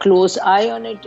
close eye on it।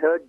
3rd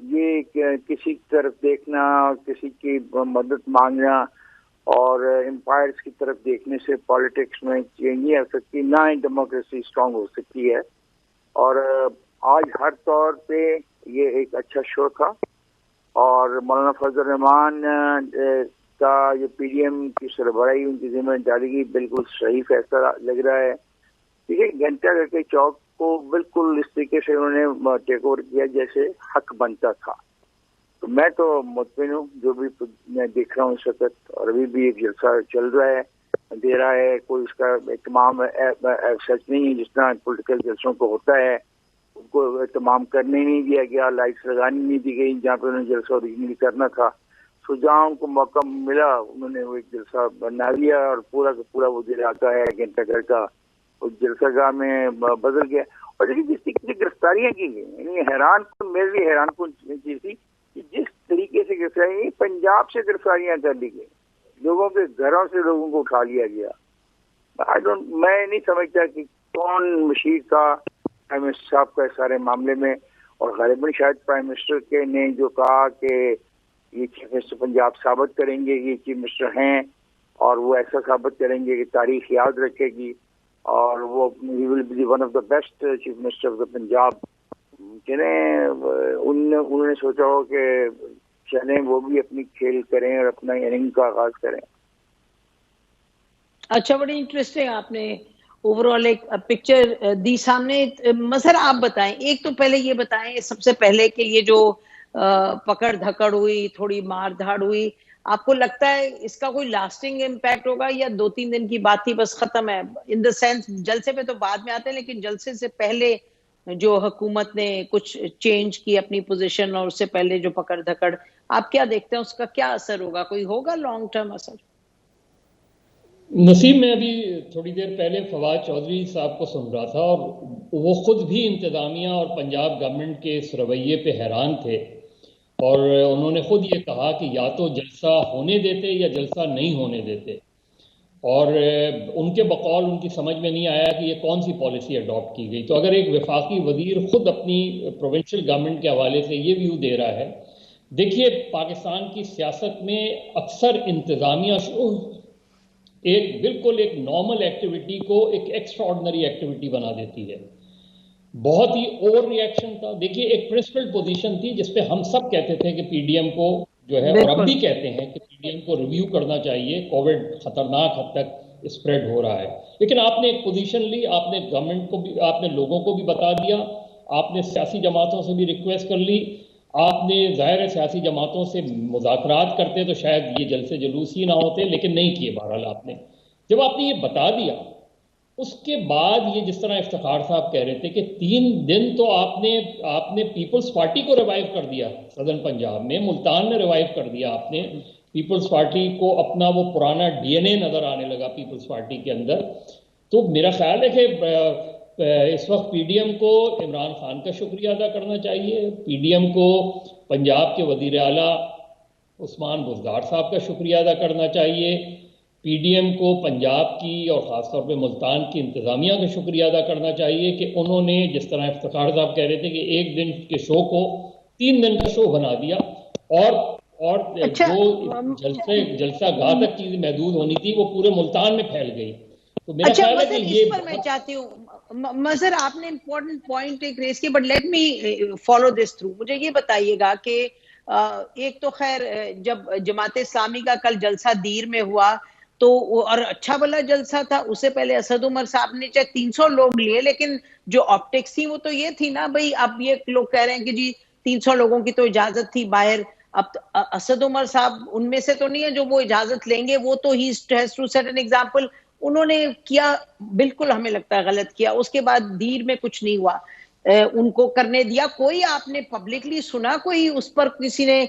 یہ کسی کی طرف دیکھنا، کسی کی مدد مانگنا اور امپائرس کی طرف دیکھنے سے پالیٹکس میں چینج نہیں آ سکتی، نہ ہی ڈیموکریسی اسٹرانگ ہو سکتی ہے. اور آج ہر طور پہ یہ ایک اچھا شو تھا، اور مولانا فضل الرحمان کا جو پی ڈی ایم کی سربراہی ان کی ذمہ ڈالی گئی بالکل صحیح فیصلہ لگ رہا ہے. ٹھیک ہے، گھنٹہ گھر کے چوک کو بالکل اس طریقے سے انہوں نے ٹیک اوور کیا جیسے حق بنتا تھا. تو میں تو مطمئن ہوں، جو بھی میں دیکھ رہا ہوں اس وقت، اور ابھی بھی ایک جلسہ چل رہا ہے، دے رہا ہے، کوئی اس کا اہتمام سچ نہیں ہے جس طرح پولیٹیکل جلسوں کو ہوتا ہے، ان کو اہتمام کرنے نہیں دیا گیا، لائٹس لگانی نہیں دی گئی جہاں پہ انہوں نے جلسہ اوریجنلی کرنا تھا. سو جہاں ان کو موقع ملا انہوں نے وہ ایک جلسہ بنا لیا، اور پورا کا پورا وہ جو علاقہ ہے گھنٹہ گھر کا اس جلسہ گاہ میں بدل گیا. اور لیکن جس طریقے سے گرفتاریاں کی گئی، یعنی حیران کن، میرے لیے حیران کن چیز تھی کہ جس طریقے سے گرفتاریاں، پنجاب سے گرفتاریاں کر لی گئی، لوگوں کے گھروں سے لوگوں کو اٹھا لیا گیا. میں نہیں سمجھتا کہ کون مشیر تھا پرائم منسٹر صاحب کا اس سارے معاملے میں، اور غالباً شاید پرائم منسٹر کے نے جو کہا کہ یہ چیف منسٹر پنجاب ثابت کریں گے کہ یہ چیف منسٹر ہیں، اور وہ ایسا ثابت کریں گے کہ تاریخ یاد رکھے گی، اور وہ ہی will be one of the best chief minister of the Punjab. انہوں نے سوچا ہو کہ چلیں وہ بھی اپنی کھیل کریں اور اپنا اننگ کا آغاز کریں. اچھا، بڑی انٹرسٹنگ آپ نے اوور آل ایک پکچر دی سامنے. مظہر آپ بتائیں، ایک تو پہلے یہ بتائیں سب سے پہلے کہ یہ جو پکڑ دھکڑ ہوئی، تھوڑی مار دھاڑ ہوئی، آپ کو لگتا ہے اس کا کوئی لاسٹنگ امپیکٹ ہوگا یا 2-3 دن کی بات تھی بس ختم ہے؟ ان دا سینس جلسے پہ تو بعد میں آتے ہیں، لیکن جلسے سے پہلے جو حکومت نے کچھ چینج کی اپنی پوزیشن، اور اس سے پہلے جو پکڑ دھکڑ، آپ کیا دیکھتے ہیں اس کا کیا اثر ہوگا؟ کوئی ہوگا لانگ ٹرم اثر؟ نسیم، میں ابھی تھوڑی دیر پہلے فواد چودھری صاحب کو سن رہا تھا، اور وہ خود بھی انتظامیہ اور پنجاب گورنمنٹ کے اس رویے پہ حیران تھے، اور انہوں نے خود یہ کہا کہ یا تو جلسہ ہونے دیتے یا جلسہ نہیں ہونے دیتے. اور ان کے بقول ان کی سمجھ میں نہیں آیا کہ یہ کون سی پالیسی اڈاپٹ کی گئی. تو اگر ایک وفاقی وزیر خود اپنی پروونشل گورنمنٹ کے حوالے سے یہ ویو دے رہا ہے، دیکھیے پاکستان کی سیاست میں اکثر انتظامیہ بالکل ایک نارمل ایکٹیویٹی کو ایک ایکسٹرا آرڈنری ایکٹیویٹی بنا دیتی ہے. بہت ہی اوور ریئیکشن تھا. دیکھیے ایک پرنسپل پوزیشن تھی جس پہ ہم سب کہتے تھے کہ پی ڈی ایم کو جو ہے، اور اب بھی کہتے ہیں کہ پی ڈی ایم کو ریویو کرنا چاہیے، کووڈ خطرناک حد تک اسپریڈ ہو رہا ہے. لیکن آپ نے ایک پوزیشن لی، آپ نے گورنمنٹ کو بھی، آپ نے لوگوں کو بھی بتا دیا، آپ نے سیاسی جماعتوں سے بھی ریکویسٹ کر لی، آپ نے ظاہر سیاسی جماعتوں سے مذاکرات کرتے تو شاید یہ جلسے جلوس ہی نہ ہوتے، لیکن نہیں کیے. بہرحال آپ نے جب آپ نے یہ بتا دیا، اس کے بعد یہ جس طرح افتخار صاحب کہہ رہے تھے کہ 3 دن تو آپ نے پیپلز پارٹی کو ریوائیو کر دیا. سدرن پنجاب میں ملتان میں ریوائیو کر دیا آپ نے پیپلز پارٹی کو. اپنا وہ پرانا ڈی این اے نظر آنے لگا پیپلز پارٹی کے اندر. تو میرا خیال ہے کہ اس وقت پی ڈی ایم کو عمران خان کا شکریہ ادا کرنا چاہیے، پی ڈی ایم کو پنجاب کے وزیر اعلیٰ عثمان بزدار صاحب کا شکریہ ادا کرنا چاہیے، پی ڈی ایم کو پنجاب کی اور خاص طور پہ ملتان کی انتظامیہ کا شکریہ ادا کرنا چاہیے کہ انہوں نے جس طرح افتخار صاحب کہہ رہے تھے کہ 1 دن کے شو کو 3 دن کا شو بنا دیا، اور جو جلسہ گاہ تک چیز محدود ہونی تھی وہ پورے ملتان میں پھیل گئی. تو میرا خیال ہے کہ یہ، اس پر میں چاہتی ہوں مظہر، آپ نے امپورٹنٹ پوائنٹ ایک ریز کی، but let me follow this through. مجھے یہ بتائیے گا کہ ایک تو خیر جب جماعت اسلامی کا کل جلسہ دیر میں ہوا تو، اور اچھا بھلا جلسہ تھا، اس سے پہلے اسد عمر صاحب نے چاہے 300 لوگ لیے، لیکن جو آپٹکس تھی وہ تو یہ تھی نا بھئی، اب یہ لوگ کہہ رہے ہیں کہ جی 300 لوگوں کی تو اجازت تھی باہر. اب اسد عمر صاحب ان میں سے تو نہیں ہے جو وہ اجازت لیں گے، وہ تو ہی has to set an example. انہوں نے کیا بالکل ہمیں لگتا ہے غلط کیا. اس کے بعد دیر میں کچھ نہیں ہوا، ان کو کرنے دیا. کوئی آپ نے پبلکلی سنا کوئی اس پر کسی نے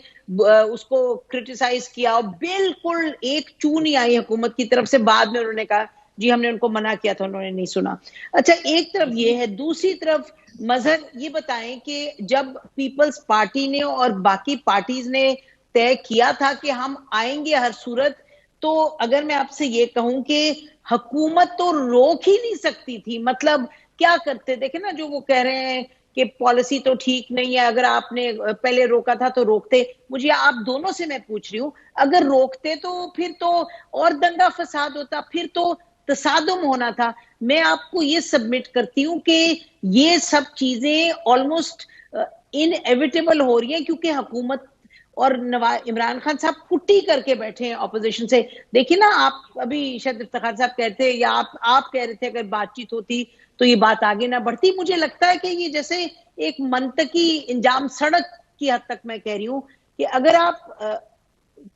اس کو کرٹیسائز کیا؟ بالکل ایک چوں نہیں آئی حکومت کی طرف سے. بعد میں انہوں نے کہا جی ہم نے ان کو منع کیا تھا، انہوں نے نہیں سنا. اچھا، ایک طرف یہ ہے. دوسری طرف مظہر یہ بتائیں کہ جب پیپلز پارٹی نے اور باقی پارٹیز نے طے کیا تھا کہ ہم آئیں گے ہر صورت، تو اگر میں آپ سے یہ کہوں کہ حکومت تو روک ہی نہیں سکتی تھی. مطلب کیا کرتے؟ دیکھیں نا جو وہ کہہ رہے ہیں کہ پالیسی تو ٹھیک نہیں ہے, اگر آپ نے پہلے روکا تھا تو روکتے. مجھے آپ دونوں سے میں پوچھ رہی ہوں, اگر روکتے تو پھر تو اور دنگا فساد ہوتا, پھر تو تصادم ہونا تھا. میں آپ کو یہ سبمٹ کرتی ہوں کہ یہ سب چیزیں آلموسٹ انیویٹیبل ہو رہی ہیں, کیونکہ حکومت اور عمران خان صاحب کٹی کر کے بیٹھے ہیں اپوزیشن سے. دیکھیں نا, آپ ابھی شاید افتخار صاحب کہتے یا آپ کہہ رہے تھے اگر بات چیت ہوتی تو یہ بات آگے نہ بڑھتی. مجھے لگتا ہے کہ یہ جیسے ایک منطقی انجام سڑک کی حد تک میں کہہ رہی ہوں کہ اگر آپ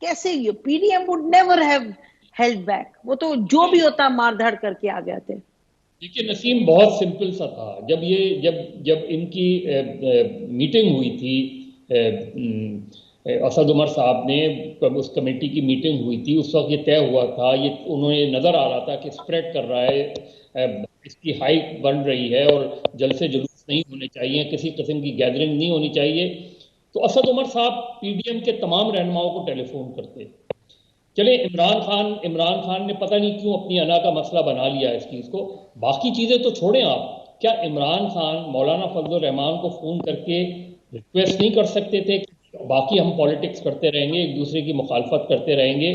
کیسے P D M would never have held back, وہ تو جو بھی ہوتا مار دھڑ کر کے آ گئے تھے. دیکھیے نسیم, بہت سمپل سا تھا. جب ان کی میٹنگ ہوئی تھی اسد عمر صاحب نے, اس کمیٹی کی میٹنگ ہوئی تھی, اس وقت یہ طے ہوا تھا, یہ انہوں نے نظر آ رہا تھا کہ اسپریڈ کر رہا ہے, اس کی ہائٹ بڑھ رہی ہے اور جلسے جلوس نہیں ہونے چاہیے, کسی قسم کی گیدرنگ نہیں ہونی چاہیے. تو اسد عمر صاحب پی ڈی ایم کے تمام رہنماؤں کو ٹیلی فون کرتے. چلے عمران خان نے پتہ نہیں کیوں اپنی انا کا مسئلہ بنا لیا اس چیز کو. باقی چیزیں تو چھوڑیں آپ, کیا عمران خان مولانا فضل الرحمان کو فون کر کے ریکویسٹ نہیں کر سکتے تھے کہ باقی ہم پالیٹکس کرتے رہیں گے, ایک دوسرے کی مخالفت کرتے رہیں گے؟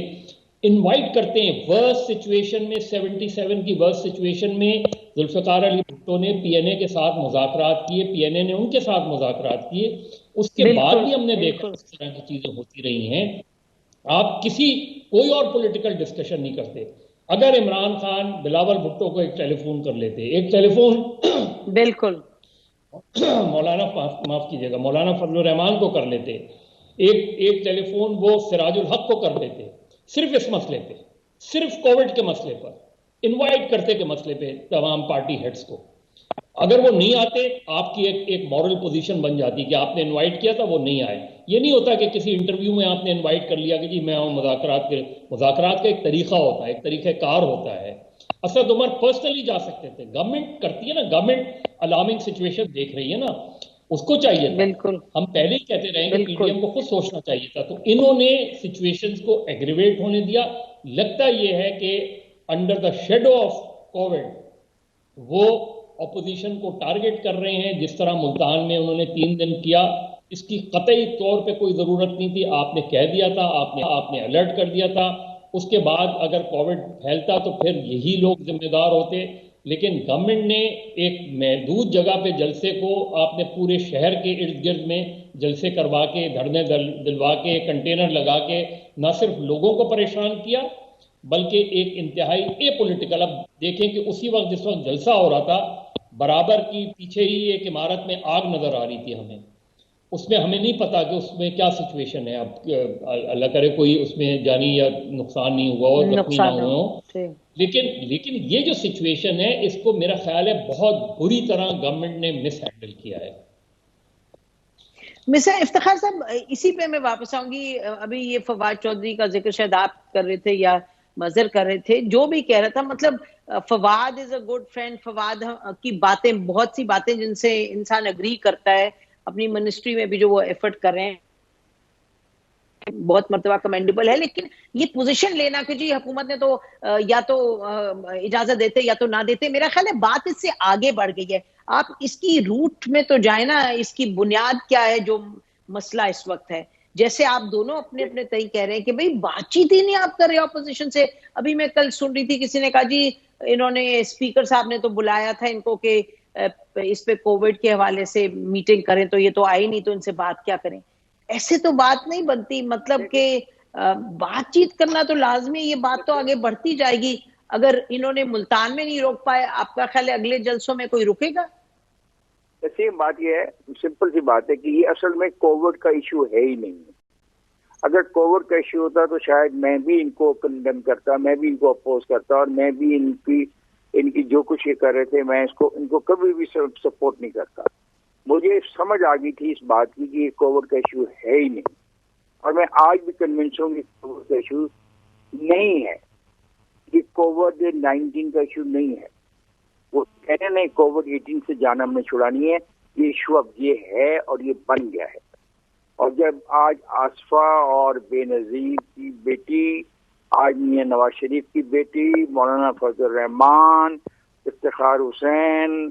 انوائٹ کرتے ہیں ورس سچویشن میں, 77 کی ورس سچویشن میں ذوالفقار علی بھٹو نے پی این اے کے ساتھ مذاکرات کیے, پی این اے نے ان کے ساتھ مذاکرات کیے. اس کے بعد بھی ہم نے دیکھا اس طرح کی چیزیں ہوتی رہی ہیں. آپ کوئی اور پولیٹیکل ڈسکشن نہیں کرتے. اگر عمران خان بلاول بھٹو کو ایک ٹیلی فون کر لیتے, ایک ٹیلی فون بالکل مولانا فضل الرحمان کو کر لیتے, ایک ٹیلی فون وہ سراج الحق کو کر لیتے, صرف اس مسئلے پہ, صرف کووڈ کے مسئلے پر انوائٹ کرتے کے مسئلے پہ تمام پارٹی ہیڈز کو. اگر وہ نہیں آتے, آپ کی ایک مورل پوزیشن بن جاتی کہ آپ نے انوائٹ کیا تھا, وہ نہیں آئے. یہ نہیں ہوتا کہ کسی انٹرویو میں آپ نے انوائٹ کر لیا کہ جی میں آؤں مذاکرات کا ایک طریقہ ہوتا ہے, ایک طریقہ کار ہوتا ہے. اسد عمر پرسنلی جا سکتے تھے, گورنمنٹ کرتی ہے نا, گورنمنٹ الارمنگ سچویشن دیکھ رہی ہے نا, اس کو چاہیے تھا. بالکل ہم پہلے ہی کہتے رہیں کہ پی ڈی ایم کو خود سوچنا چاہیے تھا. تو انہوں نے سچویشنز کو ایگریویٹ ہونے دیا. لگتا یہ ہے کہ under the shadow of Covid وہ اپوزیشن کو ٹارگٹ کر رہے ہیں, جس طرح ملتان میں انہوں نے 3 دن کیا. اس کی قطعی طور پہ کوئی ضرورت نہیں تھی. آپ نے کہہ دیا تھا, آپ نے الرٹ کر دیا تھا. اس کے بعد اگر کووڈ پھیلتا تو پھر یہی لوگ ذمہ دار ہوتے. لیکن گورنمنٹ نے ایک محدود جگہ پہ جلسے کو, آپ نے پورے شہر کے ارد گرد میں جلسے کروا کے, دھرنے دلوا کے, کنٹینر لگا کے نہ صرف لوگوں کو پریشان کیا بلکہ ایک انتہائی اے پولیٹیکل. اب دیکھیں کہ اسی وقت جس وقت جلسہ ہو رہا تھا, برابر کی پیچھے ہی ایک عمارت میں آگ نظر آ رہی تھی ہمیں. اس میں ہمیں نہیں پتا کہ اس میں کیا سچویشن ہے. اب اللہ کرے کوئی اس میں جانی یا نقصان نہیں ہوا ہو, زخمی نہ ہوئے ہوں. لیکن یہ جو سچویشن ہے, اس کو میرا خیال ہے بہت بری طرح گورنمنٹ نے مس ہینڈل کیا ہے. مسٹر افتخار صاحب, اسی پہ میں واپس آؤں گی. ابھی یہ فواد چودھری کا ذکر شاید آپ کر رہے تھے یا مظہر کر رہے تھے, جو بھی کہہ رہا تھا, مطلب فواد از اے گڈ فرینڈ. فواد کی باتیں, بہت سی باتیں جن سے انسان اگری کرتا ہے, اپنی منسٹری میں بھی جو وہ ایفرٹ کر رہے ہیں بہت مرتبہ کمینڈیبل ہے. لیکن یہ پوزیشن لینا کہ جی حکومت نے تو یا تو اجازت دیتے یا تو نہ دیتے, میرا خیال ہے بات اس سے آگے بڑھ گئی ہے. آپ اس کی روٹ میں تو جائیں نا, اس کی بنیاد کیا ہے جو مسئلہ اس وقت ہے. جیسے آپ دونوں اپنے اپنے طریقے کہہ رہے ہیں کہ بھئی بات چیت ہی نہیں آپ کر رہے اپوزیشن سے. ابھی میں کل سن رہی تھی, کسی نے کہا جی انہوں نے اسپیکر صاحب نے تو بلایا تھا ان کو کہ اس پہ کووڈ کے حوالے سے میٹنگ کریں, تو یہ تو آئی نہیں, تو ان سے بات کیا کریں. ایسے تو بات نہیں بنتی. مطلب کہ بات چیت کرنا تو لازمی, یہ بات تو آگے بڑھتی جائے گی. اگر انہوں نے ملتان میں نہیں روک پائے, آپ کا خیال ہے اگلے جلسوں میں کوئی رکے گا؟ ایسی بات یہ ہے, سمپل سی بات ہے کہ یہ اصل میں کووڈ کا ایشو ہے ہی نہیں. اگر کووڈ کا ایشو ہوتا تو شاید میں بھی ان کو کنڈیم کرتا, میں بھی ان کو اپوز کرتا, اور میں بھی ان کی جو کچھ یہ کر رہے تھے میں ان کو کبھی بھی سپورٹ نہیں کرتا. مجھے سمجھ آ گئی تھی اس بات کی کہ یہ کووڈ کا ایشو ہے ہی نہیں, اور میں آج بھی کنونس ہوں کہ کووڈ کا ایشو نہیں ہے. یہ کووڈ-19 کا ایشو نہیں ہے. وہ کہنے نہیں کووڈ-18 سے جان ہم نے چھڑانی ہے, یہ ایشو اب یہ ہے اور یہ بن گیا ہے. اور جب آج آصفہ اور بے نظیر کی بیٹی, آج میاں نواز شریف کی بیٹی, مولانا فضل الرحمان, افتخار حسین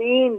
3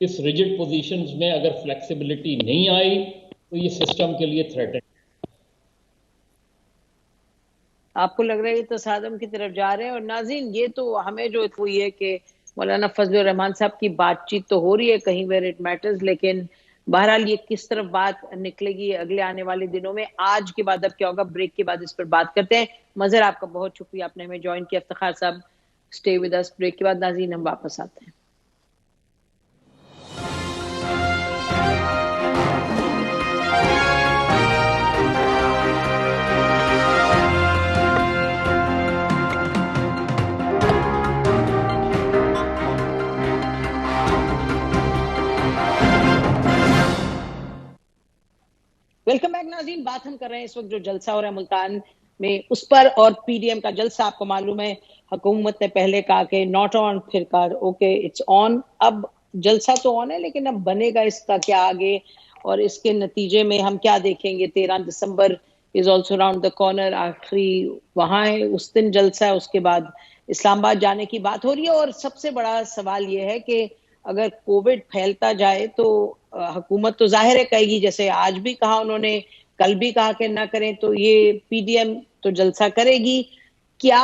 اس ریجڈ پوزیشنز میں اگر فلیکسیبلٹی نہیں آئی تو یہ سسٹم کے لیے تھریٹ ہے. آپ کو لگ رہا ہے یہ تصادم کی طرف جا رہے ہیں؟ اور ناظرین یہ تو ہمیں جو ہوئی ہے کہ مولانا فضل الرحمان صاحب کی بات چیت تو ہو رہی ہے کہیں ویئر اٹ میٹرز، لیکن بہرحال یہ کس طرف بات نکلے گی اگلے آنے والے دنوں میں. آج کے بعد اب کیا ہوگا، بریک کے بعد اس پر بات کرتے ہیں. مظہر آپ کا بہت شکریہ، آپ نے ہمیں جوائن کیا. افتخار صاحب اسٹے ود اس. بریک کے بعد ناظرین ہم واپس آتے ہیں. ویلکم بیک ناظرین. بات ہم کر رہے ہیں اس وقت جو جلسہ ہو رہا ہے ملتان میں اس پر، اور پی ڈی ایم کا جلسہ آپ کو معلوم ہے حکومت نے پہلے کہا کہ ناٹ آن، پھر کہا اوکے اٹس آن. اب جلسہ تو آن ہے لیکن اب بنے گا اس کا کیا آگے، اور اس کے نتیجے میں ہم کیا دیکھیں گے. 13 December is also round the corner, آخری وہاں ہے، اس دن جلسہ ہے. اس کے بعد اسلام آباد جانے کی بات ہو رہی ہے. اور سب سے بڑا سوال یہ ہے کہ اگر کووڈ پھیلتا جائے تو حکومت تو ظاہر ہے کہے گی، جیسے آج بھی کہا انہوں نے، کل بھی کہا کہ نہ کریں، تو یہ پی ڈی ایم تو جلسہ کرے گی. کیا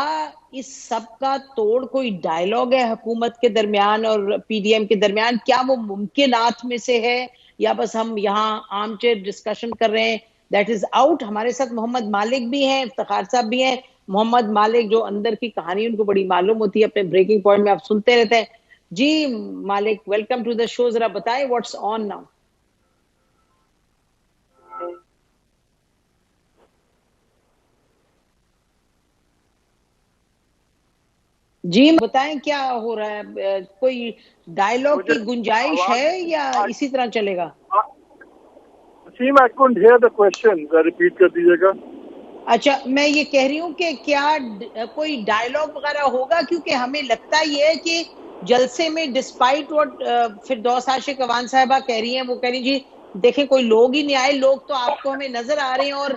اس سب کا توڑ کوئی ڈائلاگ ہے حکومت کے درمیان اور پی ڈی ایم کے درمیان؟ کیا وہ ممکنات میں سے ہے یا بس ہم یہاں عام چیر ڈسکشن کر رہے ہیں؟ That is out. ہمارے ساتھ محمد مالک بھی ہیں، افتخار صاحب بھی ہیں. محمد مالک جو اندر کی کہانی ان کو بڑی معلوم ہوتی ہے، اپنے بریکنگ پوائنٹ میں آپ سنتے رہتے ہیں. جی مالک، ویلکم ٹو دا شو. ذرا بتائیں واٹس آن ناؤ. جی بتائیں کیا ہو رہا ہے، کوئی ڈائلاگ کی گنجائش ہے یا اسی طرح چلے گا؟ Waseem I couldn't hear the question. Repeat کر دیجیے گا. اچھا میں یہ کہہ رہی ہوں کہ کیا کوئی ڈائلاگ وغیرہ ہوگا، کیونکہ ہمیں لگتا یہ ہے کہ جلسے میں ڈسپائٹ وٹ فردوس عاشق اوان صاحبہ کہہ رہی ہیں، وہ کہہ رہی جی دیکھیں کوئی لوگ ہی نہیں آئے، لوگ تو آپ کو ہمیں نظر آ رہے ہیں اور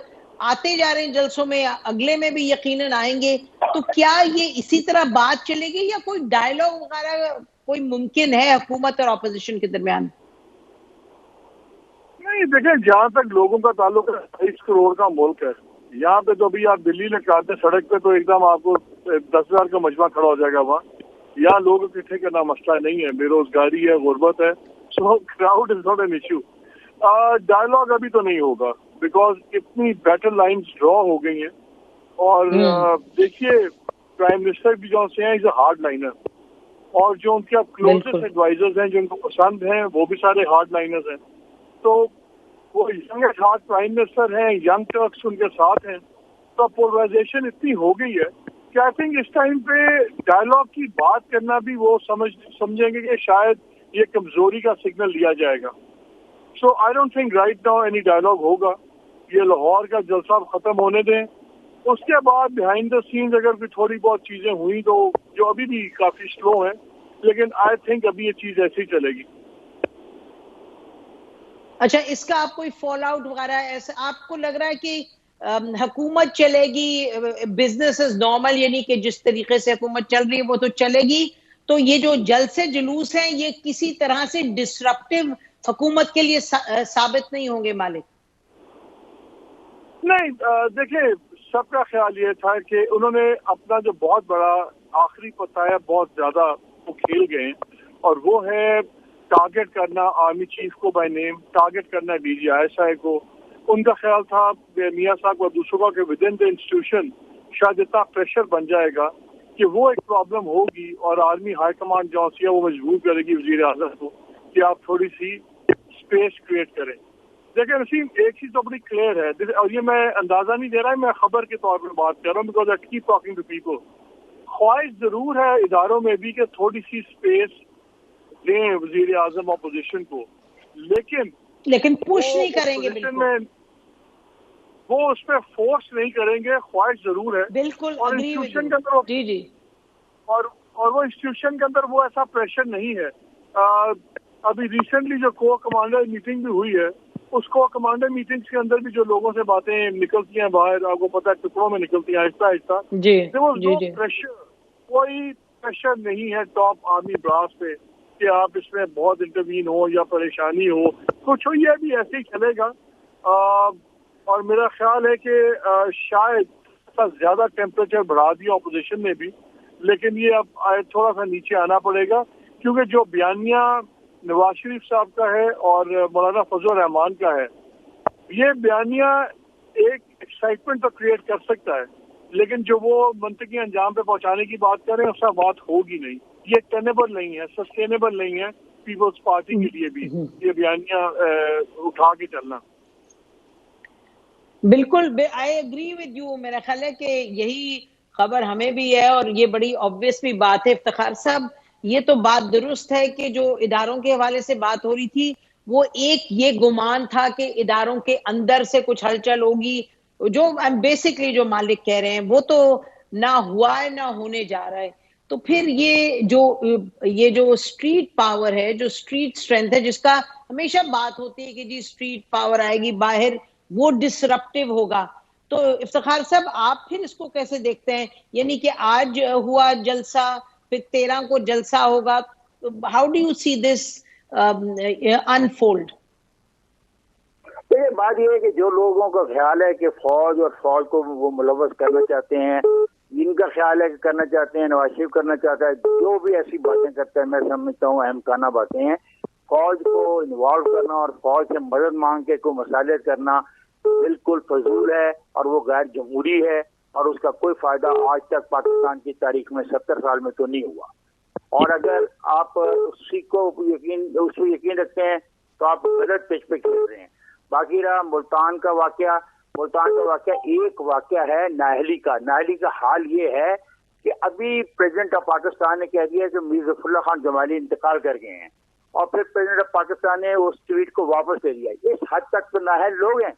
آتے جا رہے ہیں جلسوں میں، اگلے میں بھی یقیناً آئیں گے. تو کیا یہ اسی طرح بات چلے گی یا کوئی ڈائلاگ وغیرہ کوئی ممکن ہے حکومت اور اپوزیشن کے درمیان؟ نہیں دیکھیں، جہاں تک لوگوں کا تعلق ہے 22 کروڑ کا ملک ہے. یہاں پہ تو ابھی آپ دلی میں کاٹتے سڑک پہ تو ایک دم آپ کو 10,000 کا مجمع کھڑا ہو جائے گا. وہاں یہاں لوگ اکٹھے کرنا مسئلہ نہیں ہے، بے روزگاری ہے، غربت ہے، so crowd is not an issue. Dialogue ابھی تو نہیں ہوگا بیکاز اتنی بیٹل لائنز ڈرا ہو گئی ہیں. اور دیکھیے پرائم منسٹر بھی جو سے ہیں از اے ہارڈ لائنر، اور جو ان کے کلوزسٹ ایڈوائزرز ہیں جو ان کو پسند ہیں وہ بھی سارے ہارڈ لائنرز ہیں. تو وہ ینگسٹ ہارڈ پرائم منسٹر ہیں، ینگ ٹرکس ان کے ساتھ ہیں. تو پولرائزیشن اتنی ہو گئی ہے کہ آئی تھنک اس ٹائم پہ ڈائلاگ کی بات کرنا بھی وہ سمجھیں گے کہ شاید یہ کمزوری کا سگنل لیا جائے گا. So I don't think right now any dialogue ہوگا. یہ لاہور کا جلسہ ختم ہونے دیں، اس کے بعد بیہائنڈ دا سینز اگر کوئی تھوڑی بہت چیزیں ہوئی تو جو ابھی بھی کافی سلو ہیں، لیکن آئی تھنک ابھی یہ چیز ایسی چلے گی. اچھا اس کا آپ کوئی فال آؤٹ وغیرہ ایسا آپ کو لگ رہا ہے کہ حکومت چلے گی بزنس از نارمل، یعنی کہ جس طریقے سے حکومت چل رہی ہے وہ تو چلے گی، تو یہ جو جلسے جلوس ہیں یہ کسی طرح سے ڈسرپٹیو حکومت کے لیے ثابت نہیں ہوں گے مالک؟ نہیں دیکھیں، سب کا خیال یہ تھا کہ انہوں نے اپنا جو بہت بڑا آخری پتایا بہت زیادہ وہ کھیل گئے، اور وہ ہے ٹارگٹ کرنا آرمی چیف کو بائی نیم، ٹارگٹ کرنا D G I S I کو. ان کا خیال تھا میاں صاحب اور دوسروں کا کہ ود ان دا انسٹیٹیوشن شاید اتنا پریشر بن جائے گا کہ وہ ایک پرابلم ہوگی، اور آرمی ہائی کمانڈ جو ہے وہ مجبور کرے گی وزیر اعظم کو کہ آپ تھوڑی سی اسپیس کریٹ کریں. دیکھیں نسیم، ایک چیز تو بڑی کلیئر ہے، اور یہ میں اندازہ نہیں دے رہا ہے، میں خبر کے طور پر بات کر رہا ہوں because I keep talking to people. خواہش ضرور ہے اداروں میں بھی کہ تھوڑی سی اسپیس دیں وزیر اعظم اپوزیشن کو، لیکن پوش نہیں کریں گے، بالکل وہ اس پہ فورس نہیں کریں گے. خواہش ضرور ہے، بالکل اور انسٹیٹیوشن کے اندر جی اور وہ انسٹیٹیوشن کے اندر وہ ایسا پریشر نہیں ہے. ابھی ریسنٹلی جو کو کمانڈر میٹنگ بھی ہوئی ہے، اس کو کمانڈر میٹنگز کے اندر بھی جو لوگوں سے باتیں نکلتی ہیں باہر، آپ کو پتا ہے ٹکڑوں میں نکلتی ہیں آہستہ آہستہ. جی پریشر، کوئی پریشر نہیں ہے ٹاپ آرمی براس پہ کہ آپ اس میں بہت انٹروین ہو یا پریشانی ہو، کچھ ہو، یہ بھی ایسے ہی چلے گا. اور میرا خیال ہے کہ شاید زیادہ ٹیمپریچر بڑھا دیا اپوزیشن نے بھی، لیکن یہ اب تھوڑا سا نیچے آنا پڑے گا، کیونکہ جو بیانیہ نواز شریف صاحب کا ہے اور مولانا فضل الرحمان کا ہے، یہ بیانیہ ایک ایکسائٹمنٹ تو کریٹ کر سکتا ہے، لیکن جو وہ منطقی انجام پہ پہنچانے کی بات کر رہے ہیں اس کا بات ہوگی نہیں. یہ ٹینیبل نہیں ہے، سسٹینیبل نہیں ہے پیپلز پارٹی کے لیے بھی یہ بیانیہ اٹھا کے چلنا. بالکل، آئی ایگری ود یو. میرا خیال ہے کہ یہی خبر ہمیں بھی ہے، اور یہ بڑی آبویس بھی بات ہے. افتخار صاحب، یہ تو بات درست ہے کہ جو اداروں کے حوالے سے بات ہو رہی تھی، وہ ایک یہ گمان تھا کہ اداروں کے اندر سے کچھ ہلچل ہوگی، جو بیسکلی جو مالک کہہ رہے ہیں وہ تو نہ ہوا ہے نہ ہونے جا رہا ہے. تو پھر یہ جو اسٹریٹ پاور ہے، جو اسٹریٹ اسٹرینتھ ہے، جس کا ہمیشہ بات ہوتی ہے کہ جی اسٹریٹ پاور آئے گی باہر، وہ ڈسرپٹیو ہوگا. تو افتخار صاحب، آپ پھر اس کو کیسے دیکھتے ہیں؟ یعنی کہ آج ہوا جلسہ، پھر 13 کو جلسہ ہوگا. How do you see this unfold? یہ بات یہ ہے کہ جو لوگوں کا خیال ہے کہ فوج اور فوج کو وہ ملوث کرنا چاہتے ہیں، جن کا خیال ہے کہ کرنا چاہتے ہیں، نواز شریف کرنا چاہتا ہے، جو بھی ایسی باتیں کرتا ہے، میں سمجھتا ہوں اہم کانہ باتیں ہیں. فوج کو انوالو کرنا اور فوج سے مدد مانگ کے کوئی مسائل کرنا بالکل فضول ہے، اور وہ غیر جمہوری ہے، اور اس کا کوئی فائدہ آج تک پاکستان کی تاریخ میں 70 سال میں تو نہیں ہوا. اور اگر آپ اسی کو یقین رکھتے ہیں تو آپ غلط پچ پہ کھیل رہے ہیں. باقی رہا ملتان کا واقعہ ایک واقعہ ہے نااہلی کا حال یہ ہے کہ ابھی پریزیڈنٹ آف پاکستان نے کہہ دیا کہ میر ظفر اللہ خان جمالی انتقال کر گئے ہیں، اور پھر پریزیڈنٹ آف پاکستان نے اس ٹویٹ کو واپس لے لیا. اس حد تک تو نااہل لوگ ہیں.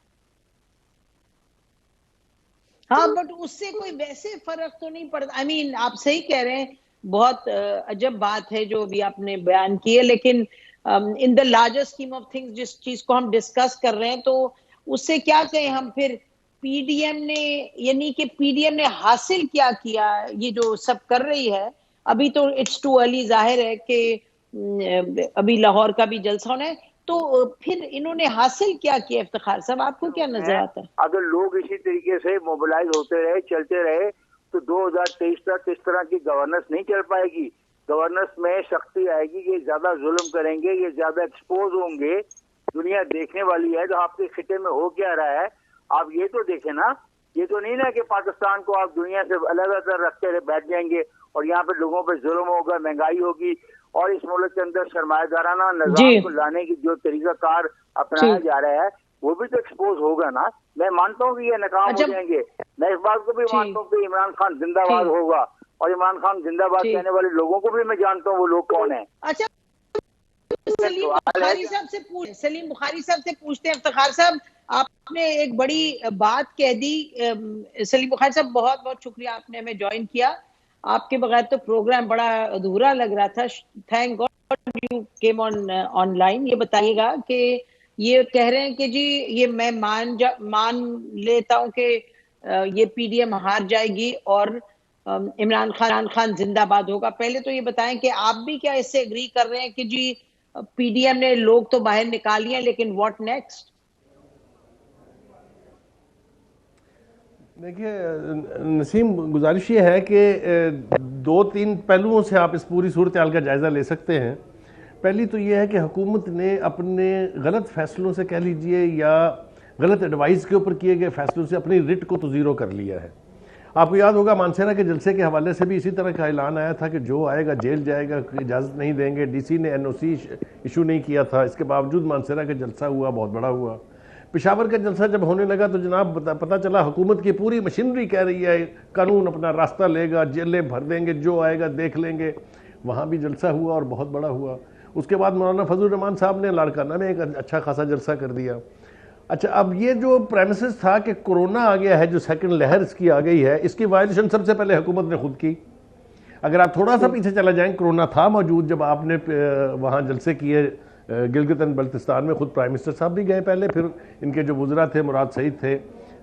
ہاں، بٹ اس سے کوئی ویسے فرق تو نہیں پڑتا. آپ صحیح کہہ رہے ہیں، بہت عجب بات ہے جو بھی آپ نے بیان کی ہے، لیکن in the larger scheme of things جس چیز کو ہم ڈسکس کر رہے ہیں، تو اس سے کیا کہیں ہم پھر پی ڈی ایم نے، یعنی کہ پی ڈی ایم نے حاصل کیا یہ جو سب کر رہی ہے. ابھی تو اٹس ٹو ارلی، ظاہر ہے کہ ابھی لاہور کا بھی جلسہ ہونا ہے، تو پھر انہوں نے حاصل کیا افتخار صاحب؟ آپ کو کیا نظر آتا ہے؟ اگر لوگ اسی طریقے سے موبلائز ہوتے رہے، چلتے رہے، تو 2023 تک اس طرح کی گورننس نہیں چل پائے گی. گورننس میں سختی آئے گی، یہ زیادہ ظلم کریں گے، یہ زیادہ ایکسپوز ہوں گے. دنیا دیکھنے والی ہے جو آپ کے خطے میں ہو کیا رہا ہے. آپ یہ تو دیکھیں نا، یہ تو نہیں نا کہ پاکستان کو آپ دنیا سے علیحدہ کر رکھتے رہے بیٹھ جائیں گے اور یہاں پہ لوگوں پہ ظلم ہوگا، مہنگائی ہوگی، اور اس ملک کے اندر سرمایہ دارانہ نظام کو لانے کی جو طریقہ کار اپنایا جا رہا ہے وہ بھی تو ایکسپوز ہوگا نا. میں مانتا ہوں کہ یہ ناکام ہو جائیں گے. میں اس بات کو بھی مانتا ہوں کہ عمران خان زندہ باد ہوگا، اور عمران خان زندہ باد کہنے والے لوگوں کو بھی میں جانتا ہوں وہ لوگ کون ہیں. اچھا، سلیم بخاری صاحب سے پوچھتے ہیں. افتخار صاحب، آپ نے ایک بڑی بات کہہ دی. سلیم بخاری صاحب، بہت بہت شکریہ، آپ نے ہمیں جوائن کیا. آپ کے بغیر تو پروگرام بڑا ادھورا لگ رہا تھا. Thank God you came on line. یہ بتائیے گا کہ یہ کہہ رہے ہیں کہ جی یہ میں مان لیتا ہوں کہ یہ پی ڈی ایم ہار جائے گی اور عمران خان زندہ باد ہوگا. پہلے تو یہ بتائیں کہ آپ بھی کیا اس سے اگری کر رہے ہیں کہ جی پی ڈی ایم نے لوگ تو باہر نکالی ہیں، لیکن واٹ نیکسٹ؟ دیکھیے نسیم، گزارش یہ ہے کہ 2-3 پہلوؤں سے آپ اس پوری صورتحال کا جائزہ لے سکتے ہیں. پہلی تو یہ ہے کہ حکومت نے اپنے غلط فیصلوں سے کہہ لیجئے یا غلط ایڈوائز کے اوپر کیے گئے فیصلوں سے اپنی رٹ کو تو زیرو کر لیا ہے. آپ کو یاد ہوگا مانسیرا کے جلسے کے حوالے سے بھی اسی طرح کا اعلان آیا تھا کہ جو آئے گا جیل جائے گا، اجازت نہیں دیں گے. ڈی سی نے این او سی ایشو نہیں کیا تھا. اس کے باوجود مانسیرا کا جلسہ ہوا، بہت بڑا ہوا. پشاور کا جلسہ جب ہونے لگا تو جناب پتہ چلا حکومت کی پوری مشینری کہہ رہی ہے قانون اپنا راستہ لے گا، جیلیں بھر دیں گے، جو آئے گا دیکھ لیں گے. وہاں بھی جلسہ ہوا اور بہت بڑا ہوا. اس کے بعد مولانا فضل الرحمان صاحب نے لاڑکانہ میں ایک اچھا خاصا جلسہ کر دیا. اچھا، اب یہ جو پریمیسز تھا کہ کرونا آ گیا ہے، جو سیکنڈ لہر اس کی آ گئی ہے، اس کی وائلیشن سب سے پہلے حکومت نے خود کی. اگر آپ تھوڑا سا پیچھے چلا جائیں، کرونا تھا موجود جب آپ نے وہاں جلسے کیے گلگت اینڈ بلتستان میں. خود پرائم منسٹر صاحب بھی گئے پہلے، پھر ان کے جو وزراء تھے، مراد سعید تھے،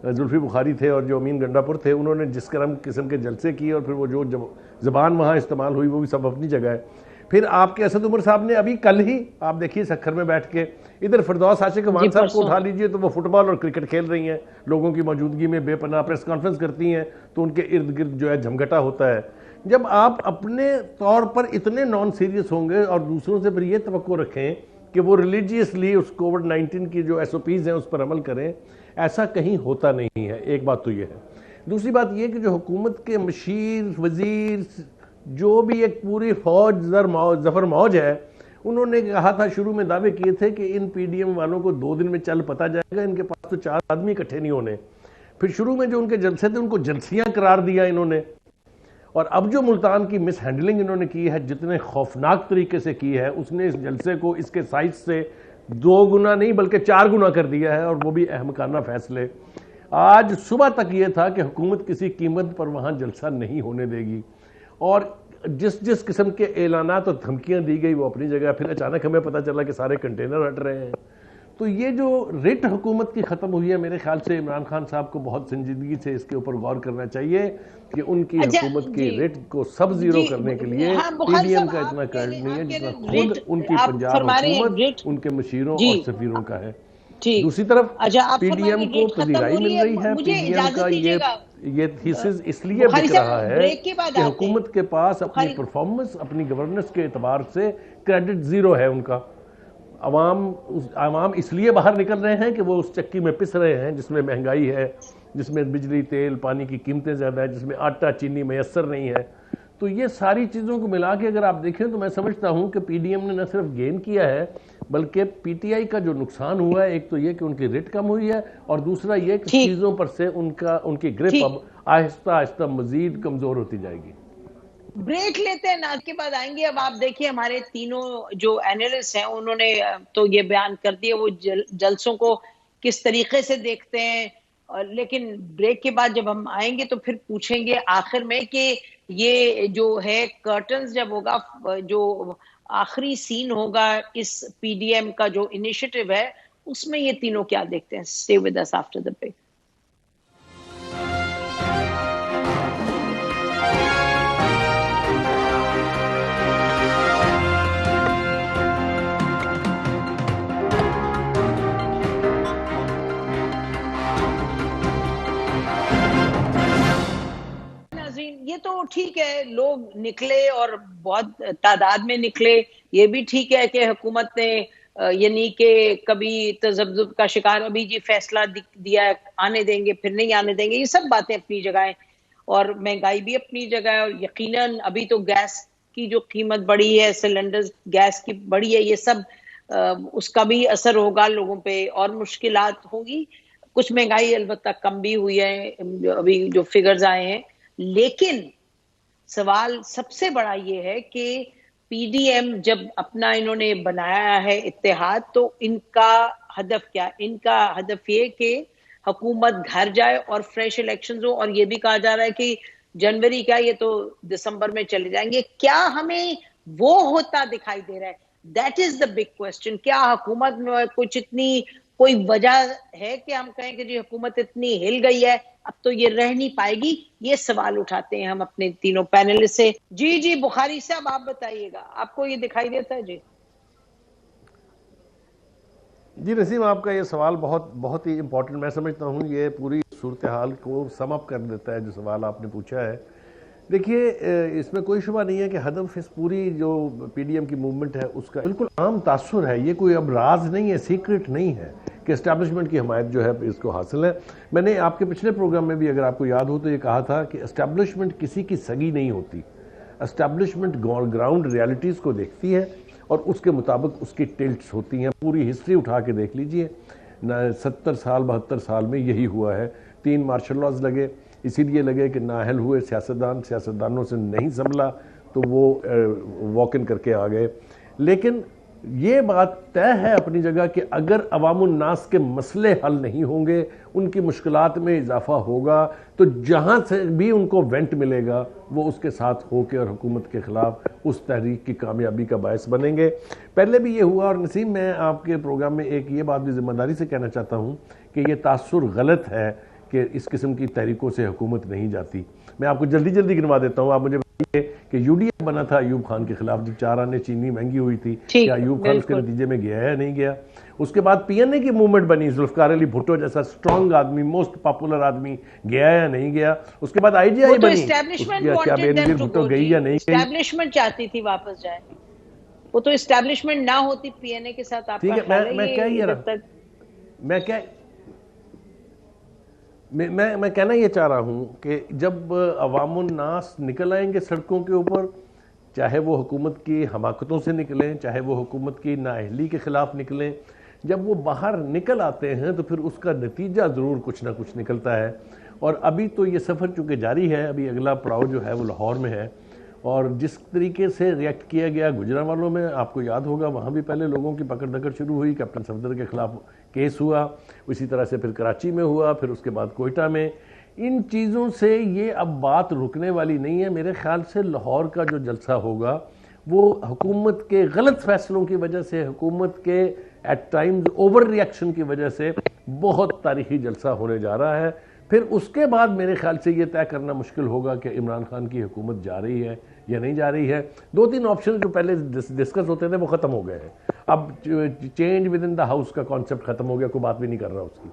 زلفی بخاری تھے اور جو امین گنڈا پور تھے، انہوں نے جس قسم کے جلسے کیے اور پھر وہ جو زبان وہاں استعمال ہوئی وہ بھی سب اپنی جگہ ہے. پھر آپ کے اسد عمر صاحب نے ابھی کل ہی آپ دیکھیے سکھر میں بیٹھ کے ادھر فردوس عاشق امان صاحب کو اٹھا لیجئے تو وہ فٹ بال اور کرکٹ کھیل رہی ہیں لوگوں کی موجودگی میں بے پناہ پریس کانفرنس کرتی ہیں تو ان کے ارد گرد جو ہے جھمگٹا ہوتا ہے. جب آپ اپنے طور پر اتنے نان سیریس ہوں گے اور دوسروں سے پھر یہ توقع رکھیں کہ وہ ریلیجیسلی اس کووڈ-19 کی جو SOPs ہیں اس پر عمل کریں, ایسا کہیں ہوتا نہیں ہے. ایک بات تو یہ ہے. دوسری بات یہ کہ جو حکومت کے مشیر وزیر جو بھی ایک پوری فوج ظفر موج ہے, انہوں نے کہا تھا شروع میں دعوے کیے تھے کہ ان PDM والوں کو 2 دن میں چل پتا جائے گا, ان کے پاس تو 4 آدمی اکٹھے نہیں ہونے. پھر شروع میں جو ان کے جلسے تھے ان کو جلسیاں قرار دیا انہوں نے, اور اب جو ملتان کی مس ہینڈلنگ انہوں نے کی ہے جتنے خوفناک طریقے سے کی ہے, اس نے اس جلسے کو اس کے سائز سے 2 گنا نہیں بلکہ 4 گنا کر دیا ہے, اور وہ بھی احمقانہ فیصلے. آج صبح تک یہ تھا کہ حکومت کسی قیمت پر وہاں جلسہ نہیں ہونے دے گی, اور جس قسم کے اعلانات اور دھمکیاں دی گئی وہ اپنی جگہ, پھر اچانک ہمیں پتہ چلا کہ سارے کنٹینر ہٹ رہے ہیں. تو یہ جو رٹ حکومت کی ختم ہوئی ہے, میرے خیال سے عمران خان صاحب کو بہت سنجیدگی سے اس کے اوپر غور کرنا چاہیے کہ ان کی حکومت کی رٹ کو سب زیرو کرنے کے لیے PDM کا اتنا کارڈ نہیں ہے جتنا خود ان کی پنجاب حکومت ان کے مشیروں اور سفیروں کا ہے. دوسری طرف PDM کو پذیرائی مل رہی ہے, PDM کا یہ تھیسس اس لیے بک رہا ہے کہ حکومت کے پاس اپنی پرفارمنس اپنی گورننس کے اعتبار سے کریڈٹ زیرو ہے ان کا. عوام اس لیے باہر نکل رہے ہیں کہ وہ اس چکی میں پس رہے ہیں جس میں مہنگائی ہے, جس میں بجلی تیل پانی کی قیمتیں زیادہ ہیں, جس میں آٹا چینی میسر نہیں ہے. تو یہ ساری چیزوں کو ملا کے اگر آپ دیکھیں تو میں سمجھتا ہوں کہ PDM نے نہ صرف گین کیا ہے بلکہ PTI کا جو نقصان ہوا ہے, ایک تو یہ کہ ان کی ریٹ کم ہوئی ہے, اور دوسرا یہ کہ چیزوں پر سے ان کی گرپ اب آہستہ آہستہ مزید کمزور ہوتی جائے گی. بریک لیتے ہیں, ناز کے بعد آئیں گے. اب آپ دیکھیں ہمارے تینوں جو اینالسٹ ہیں انہوں نے تو یہ بیان کر دیا وہ جلسوں کو کس طریقے سے دیکھتے ہیں, لیکن بریک کے بعد جب ہم آئیں گے تو پھر پوچھیں گے آخر میں کہ یہ جو ہے کرٹنز جب ہوگا, جو آخری سین ہوگا اس PDM کا جو انیشیٹو ہے اس میں یہ تینوں کیا دیکھتے ہیں. Stay with us after the break. یہ تو ٹھیک ہے لوگ نکلے اور بہت تعداد میں نکلے, یہ بھی ٹھیک ہے کہ حکومت نے یعنی کہ کبھی تذبذب کا شکار ابھی جی فیصلہ دیا ہے آنے دیں گے پھر نہیں آنے دیں گے, یہ سب باتیں اپنی جگہ ہیں, اور مہنگائی بھی اپنی جگہ ہے, اور یقیناً ابھی تو گیس کی جو قیمت بڑھی ہے, سلنڈر گیس کی بڑھی ہے, یہ سب اس کا بھی اثر ہوگا لوگوں پہ اور مشکلات ہوگی. کچھ مہنگائی البتہ کم بھی ہوئی ہے ابھی جو فگرز آئے ہیں, لیکن سوال سب سے بڑا یہ ہے کہ PDM جب اپنا انہوں نے بنایا ہے اتحاد تو ان کا ہدف کیا؟ ان کا ہدف یہ کہ حکومت گھر جائے اور فریش الیکشنز ہو, اور یہ بھی کہا جا رہا ہے کہ جنوری کا یہ تو دسمبر میں چلے جائیں گے. کیا ہمیں وہ ہوتا دکھائی دے رہا ہے؟ That is the big question. کیا حکومت میں کچھ اتنی کوئی وجہ ہے کہ ہم کہیں کہ جی حکومت اتنی ہل گئی ہے اب تو یہ رہ نہیں پائے گی؟ یہ سوال اٹھاتے ہیں ہم اپنے تینوں پینلسٹ سے. جی بخاری صاحب آپ بتائیے گا, آپ کو یہ دکھائی دیتا ہے؟ جی نسیم, آپ کا یہ سوال بہت ہی امپورٹنٹ میں سمجھتا ہوں, یہ پوری صورتحال کو سم اپ کر دیتا ہے جو سوال آپ نے پوچھا ہے. دیکھیے اس میں کوئی شبہ نہیں ہے کہ ہدف اس پوری جو PDM کی موومنٹ ہے اس کا بالکل عام تاثر ہے, یہ کوئی اب راز نہیں ہے, سیکرٹ نہیں ہے کہ اسٹیبلشمنٹ کی حمایت جو ہے اس کو حاصل ہے. میں نے آپ کے پچھلے پروگرام میں بھی اگر آپ کو یاد ہو تو یہ کہا تھا کہ اسٹیبلشمنٹ کسی کی سگی نہیں ہوتی, اسٹیبلشمنٹ گراؤنڈ ریالٹیز کو دیکھتی ہے اور اس کے مطابق اس کی ٹلٹس ہوتی ہیں. پوری ہسٹری اٹھا کے دیکھ لیجئے, 70 سال 72 سال میں یہی ہوا ہے. 3 مارشل لاز لگے, اسی لیے لگے کہ نااہل ہوئے سیاستدانوں سے نہیں سنبھلا تو وہ واک ان کر کے آ گئے. لیکن یہ بات طے ہے اپنی جگہ کہ اگر عوام الناس کے مسئلے حل نہیں ہوں گے, ان کی مشکلات میں اضافہ ہوگا, تو جہاں سے بھی ان کو وینٹ ملے گا وہ اس کے ساتھ ہو کے اور حکومت کے خلاف اس تحریک کی کامیابی کا باعث بنیں گے. پہلے بھی یہ ہوا, اور نسیم میں آپ کے پروگرام میں ایک یہ بات بھی ذمہ داری سے کہنا چاہتا ہوں کہ یہ تاثر غلط ہے کہ اس قسم کی تحریکوں سے حکومت نہیں جاتی. میں آپ کو جلدی گنوا دیتا ہوں, آپ مجھے کہ UDF بنا تھا ایوب خان کے خلاف جب 4 آنے چینی مہنگی ہوئی تھی، کیا ایوب خان اس کے نتیجے میں گیا ہے نہیں گیا؟ اس کے بعد PNA کی موومنٹ بنی، ذوالفقار علی بھٹو جیسا اسٹرانگ آدمی، موسٹ پاپولر آدمی، گیا یا نہیں گیا؟ اس کے بعد IGI بنی، کیا بے نظیر بھٹو گئی یا نہیں گئی؟ اسٹیبلشمنٹ چاہتی تھی واپس جائے، وہ تو اسٹیبلشمنٹ نہ ہوتی PNA کے ساتھ. آپ کا خیال ہے میں کہنا یہ چاہ رہا ہوں کہ جب عوام الناس نکل آئیں گے سڑکوں کے اوپر، چاہے وہ حکومت کی حماقتوں سے نکلیں، چاہے وہ حکومت کی نااہلی کے خلاف نکلیں، جب وہ باہر نکل آتے ہیں تو پھر اس کا نتیجہ ضرور کچھ نہ کچھ نکلتا ہے. اور ابھی تو یہ سفر چونکہ جاری ہے، ابھی اگلا پڑاؤ جو ہے وہ لاہور میں ہے، اور جس طریقے سے ریئیکٹ کیا گیا گجرانوالوں میں، آپ کو یاد ہوگا وہاں بھی پہلے لوگوں کی پکڑ دکڑ شروع ہوئی، کیپٹن صفدر کے خلاف کیس ہوا، اسی طرح سے پھر کراچی میں ہوا، پھر اس کے بعد کوئٹہ میں. ان چیزوں سے یہ اب بات رکنے والی نہیں ہے. میرے خیال سے لاہور کا جو جلسہ ہوگا وہ حکومت کے غلط فیصلوں کی وجہ سے، حکومت کے at times over reaction کی وجہ سے بہت تاریخی جلسہ ہونے جا رہا ہے. پھر اس کے بعد میرے خیال سے یہ طے کرنا مشکل ہوگا کہ عمران خان کی حکومت جا رہی ہے یا نہیں جا رہی ہے. 2-3 آپشن جو پہلے ڈسکس ہوتے تھے وہ ختم ہو گئے ہیں. اب change with in the house کا کانسیپٹ ختم ہو گیا، کوئی بات بھی نہیں کر رہا اس کی.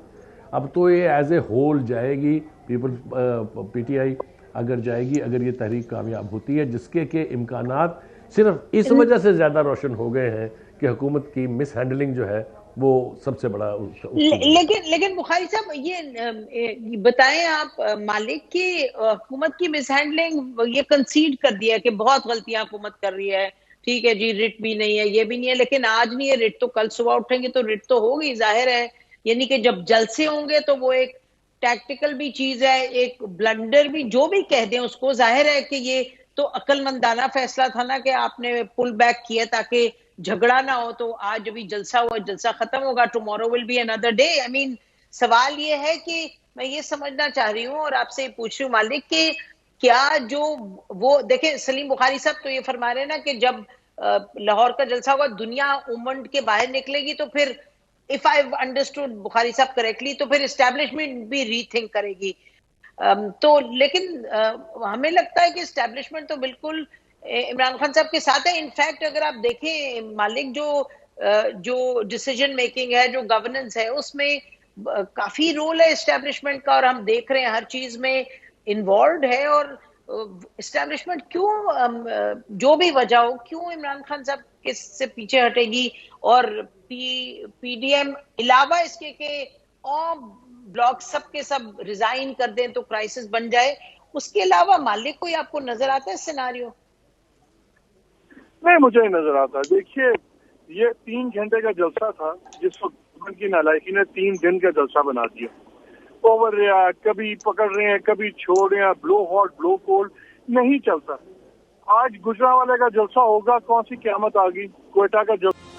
اب تو یہ ایز اے ہول جائے گی، PTI اگر جائے گی، اگر یہ تحریک کامیاب ہوتی ہے، جس کے کہ امکانات صرف اس وجہ سے زیادہ روشن ہو گئے ہیں کہ حکومت کی مس ہینڈلنگ جو ہے وہ سب سے بڑا. لیکن بخاری صاحب یہ بتائیں آپ، مالک کی حکومت کی مس ہینڈلنگ یہ کنسیڈ کر دیا کہ بہت غلطیاں حکومت کر رہی ہے، ٹھیک ہے جی، رٹ بھی نہیں ہے، یہ بھی نہیں ہے، لیکن آج نہیں ہے رٹ تو کل صبح اٹھیں گے تو رٹ تو ہوگی، ظاہر ہے. یعنی کہ جب جلسے ہوں گے تو وہ ایک ٹیکٹیکل بھی چیز ہے، ایک بلنڈر بھی، جو بھی کہہ دیں اس کو. ظاہر ہے کہ یہ تو عقل مندانہ فیصلہ تھا نا کہ آپ نے پل بیک کیا تاکہ جھگڑا نہ ہو. تو آج ابھی جلسہ ہوا، جلسہ ختم ہوگا، tomorrow will be another day. I mean سوال یہ ہے کہ میں یہ سمجھنا چاہ رہی ہوں اور آپ سے پوچھ رہی ہوں مالک کہ کیا جو وہ دیکھیں سلیم بخاری صاحب تو یہ فرما رہے ہیں نا کہ جب لاہور کا جلسہ ہوگا دنیا اومنڈ کے باہر نکلے گی تو پھر if I've understood بخاری صاحب کریکٹلی تو پھر اسٹیبلشمنٹ بھی ری تھنک کرے گی. تو لیکن ہمیں لگتا ہے کہ اسٹیبلشمنٹ تو بالکل عمران خان صاحب کے ساتھ ہے. انفیکٹ اگر آپ دیکھیں مالک جو ڈیسیجن میکنگ ہے، جو گورننس ہے، اس میں کافی رول ہے اسٹیبلشمنٹ کا، اور ہم دیکھ رہے ہیں ہر چیز میں انوالوڈ ہے. اور اسٹیبلشمنٹ کیوں، جو بھی وجہ ہو، کیوں عمران خان صاحب اس سے پیچھے ہٹے گی؟ اور PDM علاوہ اس کے کہ بلاک سب کے سب ریزائن کر دیں تو کرائسس بن جائے، اس کے علاوہ مالک کوئی آپ کو نظر آتا ہے سیناریو؟ نہیں، مجھے نہیں نظر آتا. دیکھیے یہ 3 گھنٹے کا جلسہ تھا جس وقت گورنمنٹ کی نالائکی نے 3 دن کا جلسہ بنا دیا. اوور ریاکٹ، کبھی پکڑ رہے ہیں کبھی چھوڑ رہے ہیں، بلو ہاٹ بلو کولڈ نہیں چلتا. آج گجرانوالے کا جلسہ ہوگا، کون سی قیامت آ گئی؟ کوئٹہ کا جلسہ